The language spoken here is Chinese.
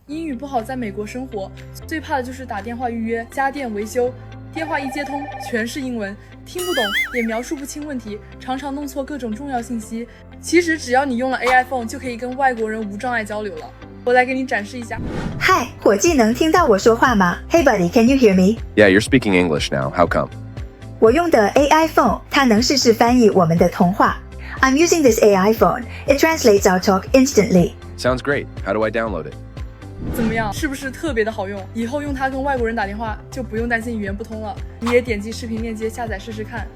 英语不好，在美国生活，最怕的就是打电话预约家电维修，电话一接通全是英文，听不懂也描述不清问题，常常弄错各种重要信息。其实只要你用了 AI Phone， 就可以跟外国人无障碍交流了。我来给你展示一下。嗨，伙计，能听到我说话吗？ Hey buddy, can you hear me? Yeah, you're speaking English now. How come? 我用的 AI Phone， 它能实时翻译我们的通话。I'm using this AI phone. It translates our talk instantly. Sounds great. How do I download it? 怎么样，是不是特别的好用？以后用它跟外国人打电话就不用担心语言不通了。你也点击视频链接下载试试看。